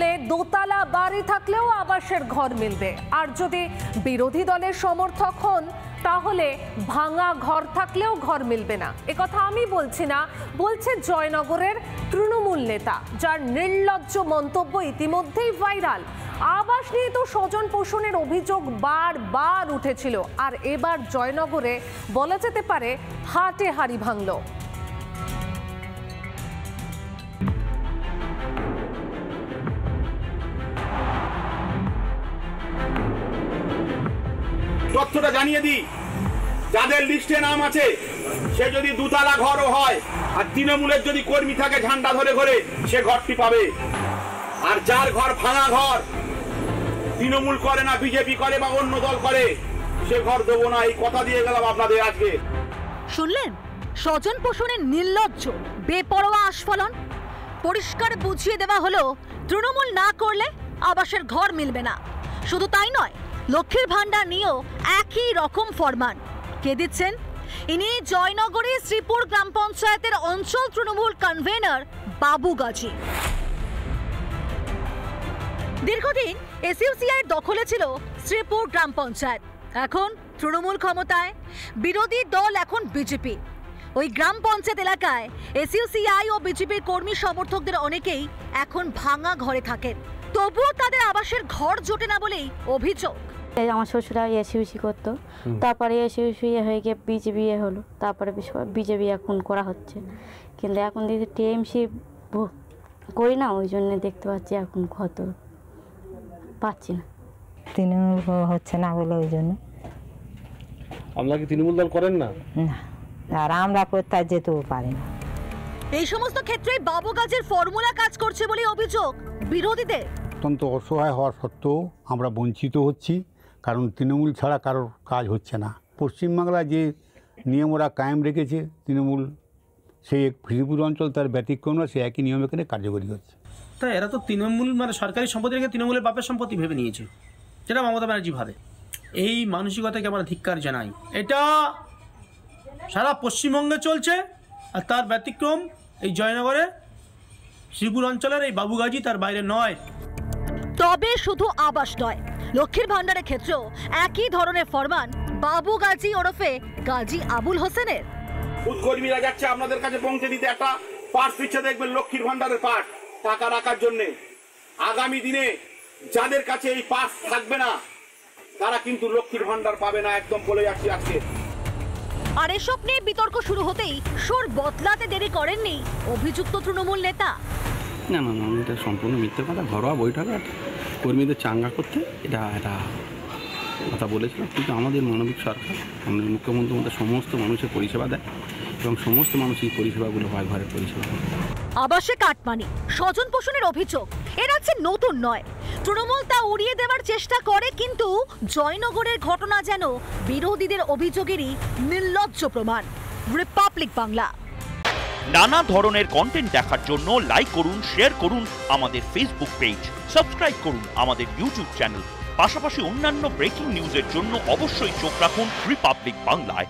তাহলে দোতলা বাড়ি থাকলেও আবাসের ঘর মিলবে, আর যদি বিরোধী দলের সমর্থক হন তাহলে ভাঙা ঘর থাকলেও ঘর মিলবে না। একথা আমি বলছি না, বলছে জয়নগরের তৃণমূল নেতা, যার নির্লজ্জ মন্তব্য ইতিমধ্যেই ভাইরাল। আবাস নিয়ে তো স্বজন পোষণের অভিযোগ বারবার উঠেছিল, আর এবার জয়নগরে বলা যেতে পারে হাটে হাড়ি ভাঙল। তথ্যটা জানিয়ে দিই, যাদের লিস্টে নাম আছে সে যদি দুতলা ঘরও হয় আর তৃণমূলের যদি কর্মী থাকে ঝান্ডা ধরে ঘরে, সে ঘরটি পাবে। আর যার ঘর ভাঙা ঘর, তৃণমূল করে না, বিজেপি করে বা অন্য দল করে, সে ঘর দেবো না, এই কথা দিয়ে গেলাম আপনাদের আজকে। শুনলেন স্বজন পোষণের নির্লজ্জ বেপরোয়া আস্ফালন। পরিষ্কার বুঝিয়ে দেওয়া হলো তৃণমূল না করলে আবাসের ঘর মিলবে না। শুধু তাই নয়, লক্ষ্মীর ভান্ডার নিয়েও একই রকম ফরমান। কে দিচ্ছেন? ইনি জয়নগরের শ্রীপুর গ্রাম পঞ্চায়েতের অঞ্চল তৃণমূল কনভেনার বাবু গাজী। দীর্ঘদিন এসইউসিআইয়ের দখলে ছিল শ্রীপুর গ্রাম পঞ্চায়েত। এখন তৃণমূল ক্ষমতায়, বিরোধী দল এখন বিজেপি। ওই গ্রাম পঞ্চায়েত এলাকায় এসইউসিআই ও বিজেপির কর্মী সমর্থকদের অনেকেই এখন ভাঙা ঘরে থাকেন, তবুও তাদের আবাসের ঘর জোটে না বলেই অভিযোগ। আমার শ্বশুরা এসইউসি করতো, তারপরে এসইউসি হয়ে গিয়ে বিজেপি হলো, তারপরে বিজেপি এখন করা হচ্ছে। কিন্তু এখন যদি টিএমসি করি না, ওই জন্য দেখতে পাচ্ছি এখন কত পাচ্ছি না। তৃণমূল হচ্ছে না বলে ওই জন্য। আপনারা কি তৃণমূল দল করেন না? না, আর আমরা কোথায় যেতেও পারি না। এই সমস্ত ক্ষেত্রে বাবু গাজীর ফর্মুলা কাজ করছে বলে অভিযোগ বিরোধীদের। অত্যন্ত অসহায় হওয়া সত্ত্বেও আমরা বঞ্চিত হচ্ছি, কারণ তৃণমূল ছাড়া কারোর কাজ হচ্ছে না। পশ্চিমবাংলা যে নিয়ম ওরা কায়েম রেখেছে তৃণমূল, সেই শ্রীপুর অঞ্চল তার ব্যতিক্রম না, সে একই নিয়ম এখানে কার্যকরী হচ্ছে। তাই এরা তো তৃণমূল মানে সরকারি সম্পত্তি রেখে তৃণমূলের বাপের সম্পত্তি ভেবে নিয়েছে, যেটা মমতা ব্যানার্জি ভাবে। এই মানসিকতাকে আমরা ধিক্কার জানাই। এটা সারা পশ্চিমবঙ্গে চলছে, আর তার ব্যতিক্রম এই জয়নগরে শ্রীপুর অঞ্চলের এই বাবু গাজী, তার বাইরে নয়। তবে শুধু আবাস নয়, লক্ষ্মীর ভান্ডারের ক্ষেত্রেও একই ধরনের ফরমান বাবু গাজী ওরফে গাজী আবুল হোসেনের। কর্মীরা যাচ্ছে আপনাদের কাছে পৌঁছে দিতে, একটা পার্স পিছিয়ে দেখবেন লক্ষ্মীর ভান্ডারের পার্স টাকা রাখার জন্য। আগামী দিনে যাদের কাছে এই পার্স থাকবে না, তারা কিন্তু লক্ষ্মীর ভান্ডার পাবে না, একদম বলে যাচ্ছি আজকে। আর এসব নিয়ে বিতর্ক শুরু হতেই সুর বদলাতে দেরি করেননি অভিযুক্ত তৃণমূল নেতা। না না না, এটা সম্পূর্ণ মিথ্যে কথা। ঘরোয়া বৈঠক কর্মীদের চাঙ্গা করতে এটা কথা বলেছিল, কিন্তু আমাদের মানবিক সরকার, আমাদের মুখ্যমন্ত্রী মধ্যে সমস্ত মানুষের পরিষেবা দেয় এবং সমস্ত মানুষ এই পরিষেবাগুলো হয়, ঘরের পরিষেবা। আবাসে কাটমানি, স্বজন পোষণের অভিযোগ এ রাজ্যে নতুন নয়। তৃণমূল তা উড়িয়ে দেওয়ার চেষ্টা করে, কিন্তু জয়নগরের ঘটনা যেন বিরোধীদের অভিযোগেরই নির্লজ্জ প্রমাণ। রিপাবলিক বাংলা। নানা ধরনের কন্টেন্ট দেখার জন্য লাইক করুন, শেয়ার করুন আমাদের ফেসবুক পেজ, সাবস্ক্রাইব করুন আমাদের ইউটিউব চ্যানেল। পাশাপাশি অন্যান্য ব্রেকিং নিউজের জন্য অবশ্যই চোখ রাখুন রিপাবলিক বাংলায়।